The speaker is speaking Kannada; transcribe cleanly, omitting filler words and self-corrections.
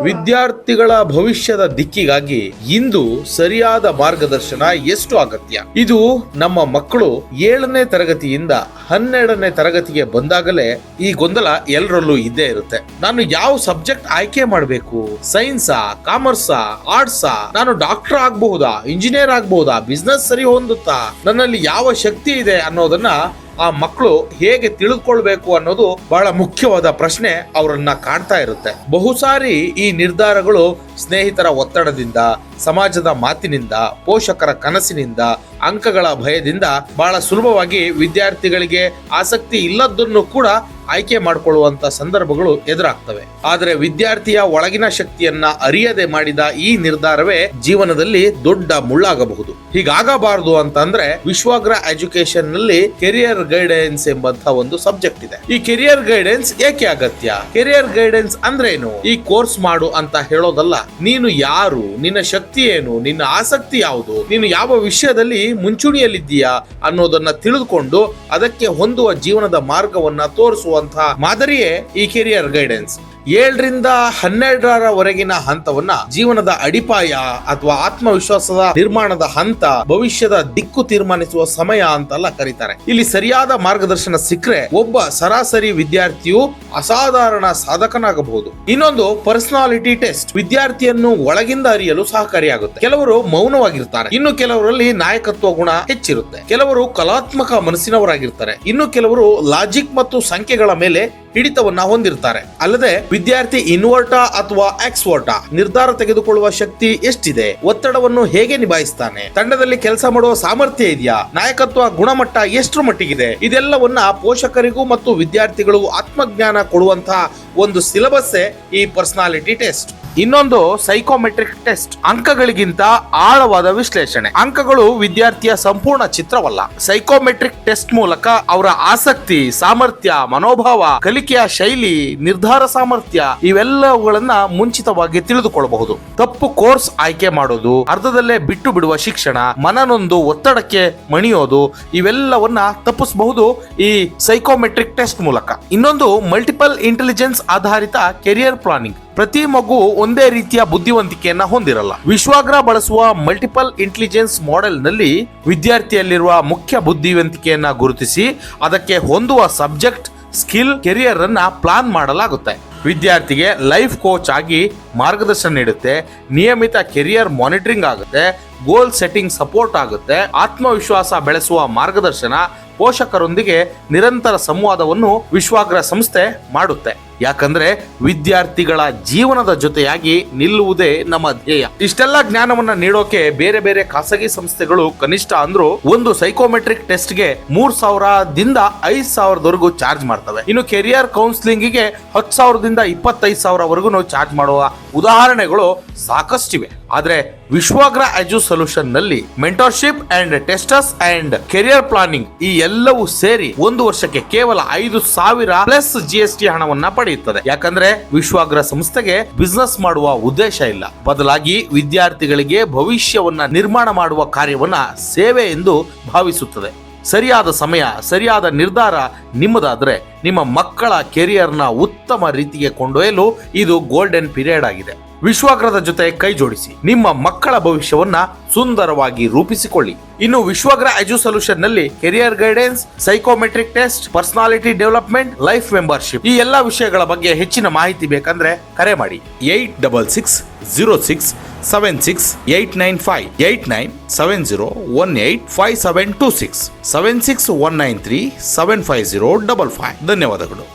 ವಿದ್ಯಾರ್ಥಿಗಳ ಭವಿಷ್ಯದ ದಿಕ್ಕಿಗಾಗಿ ಇಂದು ಸರಿಯಾದ ಮಾರ್ಗದರ್ಶನ ಎಷ್ಟು ಅಗತ್ಯ. ಇದು ನಮ್ಮ ಮಕ್ಕಳು 7ನೇ ತರಗತಿಯಿಂದ 12ನೇ ತರಗತಿಗೆ ಬಂದಾಗಲೇ ಈ ಗೊಂದಲ ಎಲ್ಲರಲ್ಲೂ ಇದ್ದೇ ಇರುತ್ತೆ. ನಾನು ಯಾವ ಸಬ್ಜೆಕ್ಟ್ ಆಯ್ಕೆ ಮಾಡಬೇಕು? ಸೈನ್ಸಾ, ಕಾಮರ್ಸಾ, ಆರ್ಟ್ಸಾ? ನಾನು ಡಾಕ್ಟರ್ ಆಗಬಹುದಾ, ಇಂಜಿನಿಯರ್ ಆಗಬಹುದಾ, ಬಿಸ್ನೆಸ್ ಸರಿ ಹೊಂದುತ್ತಾ, ನನ್ನಲ್ಲಿ ಯಾವ ಶಕ್ತಿ ಇದೆ ಅನ್ನೋದನ್ನ ಆ ಮಕ್ಕಳು ಹೇಗೆ ತಿಳಿದುಕೊಳ್ಬೇಕು ಅನ್ನೋದು ಬಹಳ ಮುಖ್ಯವಾದ ಪ್ರಶ್ನೆ ಅವರನ್ನ ಕಾಡ್ತಾ ಇರುತ್ತೆ. ಬಹುಸಾರಿ ಈ ನಿರ್ಧಾರಗಳು ಸ್ನೇಹಿತರ ಒತ್ತಡದಿಂದ, ಸಮಾಜದ ಮಾತಿನಿಂದ, ಪೋಷಕರ ಕನಸಿನಿಂದ, ಅಂಕಗಳ ಭಯದಿಂದ ಬಹಳ ಸುಲಭವಾಗಿ ವಿದ್ಯಾರ್ಥಿಗಳಿಗೆ ಆಸಕ್ತಿ ಇಲ್ಲದನ್ನು ಕೂಡ ಆಯ್ಕೆ ಮಾಡಿಕೊಳ್ಳುವಂತ ಸಂದರ್ಭಗಳು ಎದುರಾಗ್ತವೆ. ಆದರೆ ವಿದ್ಯಾರ್ಥಿಯ ಒಳಗಿನ ಶಕ್ತಿಯನ್ನ ಅರಿಯದೆ ಮಾಡಿದ ಈ ನಿರ್ಧಾರವೇ ಜೀವನದಲ್ಲಿ ದೊಡ್ಡ ಮುಳ್ಳಾಗಬಹುದು. ಹೀಗಾಗಬಾರದು ಅಂತಂದ್ರೆ ವಿಶ್ವಾಗ್ರ ಎಜುಕೇಶನ್ ನಲ್ಲಿ ಕೆರಿಯರ್ ಗೈಡೆನ್ಸ್ ಎಂಬಂತ ಒಂದು ಸಬ್ಜೆಕ್ಟ್ ಇದೆ. ಈ ಕೆರಿಯರ್ ಗೈಡೆನ್ಸ್ ಏಕೆ ಅಗತ್ಯ? ಕೆರಿಯರ್ ಗೈಡೆನ್ಸ್ ಅಂದ್ರೆ ಏನು? ಈ ಕೋರ್ಸ್ ಮಾಡು ಅಂತ ಹೇಳೋದಲ್ಲ. ನೀನು ಯಾರು, ನಿನ್ನ ಶಕ್ತಿ ಏನು, ನಿನ್ನ ಆಸಕ್ತಿ ಯಾವುದು, ನೀನು ಯಾವ ವಿಷಯದಲ್ಲಿ ಮುಂಚೂಣಿಯಲ್ಲಿದ್ದೀಯಾ ಅನ್ನೋದನ್ನ ತಿಳಿದುಕೊಂಡು ಅದಕ್ಕೆ ಹೊಂದುವ ಜೀವನದ ಮಾರ್ಗವನ್ನ ತೋರಿಸುವಂತಹ ಮಾದರಿಯೇ ಈ ಕೆರಿಯರ್ ಗೈಡೆನ್ಸ್. 7ರಿಂದ 12ರವರೆಗಿನ ಹಂತವನ್ನ ಜೀವನದ ಅಡಿಪಾಯ ಅಥವಾ ಆತ್ಮವಿಶ್ವಾಸದ ನಿರ್ಮಾಣದ ಹಂತ, ಭವಿಷ್ಯದ ದಿಕ್ಕು ತೀರ್ಮಾನಿಸುವ ಸಮಯ ಅಂತೆಲ್ಲ ಕರೀತಾರೆ. ಇಲ್ಲಿ ಸರಿಯಾದ ಮಾರ್ಗದರ್ಶನ ಸಿಕ್ಕರೆ ಒಬ್ಬ ಸರಾಸರಿ ವಿದ್ಯಾರ್ಥಿಯು ಅಸಾಧಾರಣ ಸಾಧಕನಾಗಬಹುದು. ಇನ್ನೊಂದು ಪರ್ಸನಾಲಿಟಿ ಟೆಸ್ಟ್ ವಿದ್ಯಾರ್ಥಿಯನ್ನು ಒಳಗಿಂದ ಅರಿಯಲು ಸಹಕಾರಿಯಾಗುತ್ತೆ. ಕೆಲವರು ಮೌನವಾಗಿರ್ತಾರೆ, ಇನ್ನು ಕೆಲವರಲ್ಲಿ ನಾಯಕತ್ವ ಗುಣ ಹೆಚ್ಚಿರುತ್ತೆ. ಕೆಲವರು ಕಲಾತ್ಮಕ ಮನಸ್ಸಿನವರಾಗಿರ್ತಾರೆ, ಇನ್ನು ಕೆಲವರು ಲಾಜಿಕ್ ಮತ್ತು ಸಂಖ್ಯೆಗಳ ಮೇಲೆ ಹಿಡಿತವನ್ನ ಹೊಂದಿರ್ತಾರೆ. ಅಲ್ಲದೆ ವಿದ್ಯಾರ್ಥಿ ಇನ್ವರ್ಟಾ ಅಥವಾ ಎಕ್ಸ್ವರ್ಟಾ, ನಿರ್ಧಾರ ತೆಗೆದುಕೊಳ್ಳುವ ಶಕ್ತಿ ಎಷ್ಟಿದೆ, ಒತ್ತಡವನ್ನು ಹೇಗೆ ನಿಭಾಯಿಸ್ತಾನೆ, ತಂಡದಲ್ಲಿ ಕೆಲಸ ಮಾಡುವ ಸಾಮರ್ಥ್ಯ ಇದೆಯಾ, ನಾಯಕತ್ವ ಗುಣಮಟ್ಟ ಎಷ್ಟರ ಮಟ್ಟಿಗಿದೆ, ಇದೆಲ್ಲವನ್ನ ಪೋಷಕರಿಗೂ ಮತ್ತು ವಿದ್ಯಾರ್ಥಿಗಳಿಗೂ ಆತ್ಮಜ್ಞಾನ ಕೊಡುವಂತಹ ಒಂದು ಸಿಲೆಬಸ್ಸೇ ಈ ಪರ್ಸನಾಲಿಟಿ ಟೆಸ್ಟ್. ಇನ್ನೊಂದು ಸೈಕೋಮೆಟ್ರಿಕ್ ಟೆಸ್ಟ್, ಅಂಕಗಳಿಗಿಂತ ಆಳವಾದ ವಿಶ್ಲೇಷಣೆ. ಅಂಕಗಳು ವಿದ್ಯಾರ್ಥಿಯ ಸಂಪೂರ್ಣ ಚಿತ್ರವಲ್ಲ. ಸೈಕೋಮೆಟ್ರಿಕ್ ಟೆಸ್ಟ್ ಮೂಲಕ ಅವರ ಆಸಕ್ತಿ, ಸಾಮರ್ಥ್ಯ, ಮನೋಭಾವ, ಕಲಿಕೆಯ ಶೈಲಿ, ನಿರ್ಧಾರ ಸಾಮರ್ಥ್ಯ ಇವೆಲ್ಲವುಗಳನ್ನ ಮುಂಚಿತವಾಗಿ ತಿಳಿದುಕೊಳ್ಳಬಹುದು. ತಪ್ಪು ಕೋರ್ಸ್ ಆಯ್ಕೆ ಮಾಡೋದು, ಅರ್ಧದಲ್ಲೇ ಬಿಟ್ಟು ಬಿಡುವ ಶಿಕ್ಷಣ, ಮನನೊಂದು ಒತ್ತಡಕ್ಕೆ ಮಣಿಯೋದು ಇವೆಲ್ಲವನ್ನ ತಪ್ಪಿಸಬಹುದು ಈ ಸೈಕೋಮೆಟ್ರಿಕ್ ಟೆಸ್ಟ್ ಮೂಲಕ. ಇನ್ನೊಂದು ಮಲ್ಟಿಪಲ್ ಇಂಟೆಲಿಜೆನ್ಸ್ ಆಧಾರಿತ ಕೆರಿಯರ್ ಪ್ಲಾನಿಂಗ್. ಪ್ರತಿ ಮಗು ಒಂದೇ ರೀತಿಯ ಬುದ್ಧಿವಂತಿಕೆಯನ್ನ ಹೊಂದಿರಲ್ಲ. ವಿಶ್ವಾಗ್ರ ಬಳಸುವ ಮಲ್ಟಿಪಲ್ ಇಂಟೆಲಿಜೆನ್ಸ್ ಮಾಡೆಲ್ ನಲ್ಲಿ ವಿದ್ಯಾರ್ಥಿಯಲ್ಲಿರುವ ಮುಖ್ಯ ಬುದ್ಧಿವಂತಿಕೆಯನ್ನ ಗುರುತಿಸಿ ಅದಕ್ಕೆ ಹೊಂದುವ ಸಬ್ಜೆಕ್ಟ್, ಸ್ಕಿಲ್, ಕೆರಿಯರ್ ಅನ್ನ ಪ್ಲಾನ್ ಮಾಡಲಾಗುತ್ತೆ. ವಿದ್ಯಾರ್ಥಿಗೆ ಲೈಫ್ ಕೋಚ್ ಆಗಿ ಮಾರ್ಗದರ್ಶನ ನೀಡುತ್ತೆ, ನಿಯಮಿತ ಕೆರಿಯರ್ ಮಾನಿಟರಿಂಗ್ ಆಗುತ್ತೆ, ಗೋಲ್ ಸೆಟ್ಟಿಂಗ್ ಸಪೋರ್ಟ್ ಆಗುತ್ತೆ, ಆತ್ಮವಿಶ್ವಾಸ ಬೆಳೆಸುವ ಮಾರ್ಗದರ್ಶನ, ಪೋಷಕರೊಂದಿಗೆ ನಿರಂತರ ಸಂವಾದವನ್ನು ವಿಶ್ವಾಗ್ರ ಸಂಸ್ಥೆ ಮಾಡುತ್ತೆ. ಯಾಕಂದ್ರೆ ವಿದ್ಯಾರ್ಥಿಗಳ ಜೀವನದ ಜೊತೆಯಾಗಿ ನಿಲ್ಲುವುದೇ ನಮ್ಮ ಧ್ಯೇಯ. ಇಷ್ಟೆಲ್ಲ ಜ್ಞಾನವನ್ನ ನೀಡೋಕೆ ಬೇರೆ ಬೇರೆ ಖಾಸಗಿ ಸಂಸ್ಥೆಗಳು ಕನಿಷ್ಠ ಅಂದ್ರೂ ಒಂದು ಸೈಕೋಮೆಟ್ರಿಕ್ ಟೆಸ್ಟ್ ಗೆ 3,000ದಿಂದ 5,000ವರೆಗೂ ಚಾರ್ಜ್ ಮಾಡ್ತವೆ. ಇನ್ನು ಕೆರಿಯರ್ ಕೌನ್ಸಿಲಿಂಗ್ ಗೆ 10,000ದಿಂದ 25,000ವರೆಗೂ ಚಾರ್ಜ್ ಮಾಡುವ ಉದಾಹರಣೆಗಳು ಸಾಕಷ್ಟಿವೆ. ಆದ್ರೆ ವಿಶ್ವಾಗ್ರ ಎಜು ಸೊಲ್ಯೂಷನ್ ನಲ್ಲಿ mentorship and testers and career planning ಈ ಎಲ್ಲವೂ ಸೇರಿ 1 ವರ್ಷಕ್ಕೆ ಕೇವಲ 5,000 ಪ್ಲಸ್ GST ಹಣವನ್ನ ಪಡೆಯುತ್ತದೆ. ಯಾಕಂದ್ರೆ ವಿಶ್ವಾಗ್ರ ಸಂಸ್ಥೆಗೆ ಬಿಸ್ನೆಸ್ ಮಾಡುವ ಉದ್ದೇಶ ಇಲ್ಲ, ಬದಲಾಗಿ ವಿದ್ಯಾರ್ಥಿಗಳಿಗೆ ಭವಿಷ್ಯವನ್ನ ನಿರ್ಮಾಣ ಮಾಡುವ ಕಾರ್ಯವನ್ನ ಸೇವೆ ಎಂದು ಭಾವಿಸುತ್ತದೆ. ಸರಿಯಾದ ಸಮಯ, ಸರಿಯಾದ ನಿರ್ಧಾರ ನಿಮ್ಮದಾದ್ರೆ ನಿಮ್ಮ ಮಕ್ಕಳ ಕೆರಿಯರ್ನ ಉತ್ತಮ ರೀತಿಗೆ ಕೊಂಡೊಯ್ಯಲು ಇದು ಗೋಲ್ಡನ್ ಪೀರಿಯಡ್ ಆಗಿದೆ. ವಿಶ್ವಾಗ್ರದ ಜೊತೆ ಕೈ ಜೋಡಿಸಿ ನಿಮ್ಮ ಮಕ್ಕಳ ಭವಿಷ್ಯವನ್ನ ಸುಂದರವಾಗಿ ರೂಪಿಸಿಕೊಳ್ಳಿ. ಇನ್ನು ವಿಶ್ವಾಗ್ರ ಎಜು ಸೊಲ್ಯೂಷನ್ ನಲ್ಲಿ career guidance, psychometric test, personality development, life membership ಈ ಎಲ್ಲಾ ವಿಷಯಗಳ ಬಗ್ಗೆ ಹೆಚ್ಚಿನ ಮಾಹಿತಿ ಬೇಕಂದ್ರೆ ಕರೆ ಮಾಡಿ 8666067895 8970185726 761937505. ಧನ್ಯವಾದಗಳು.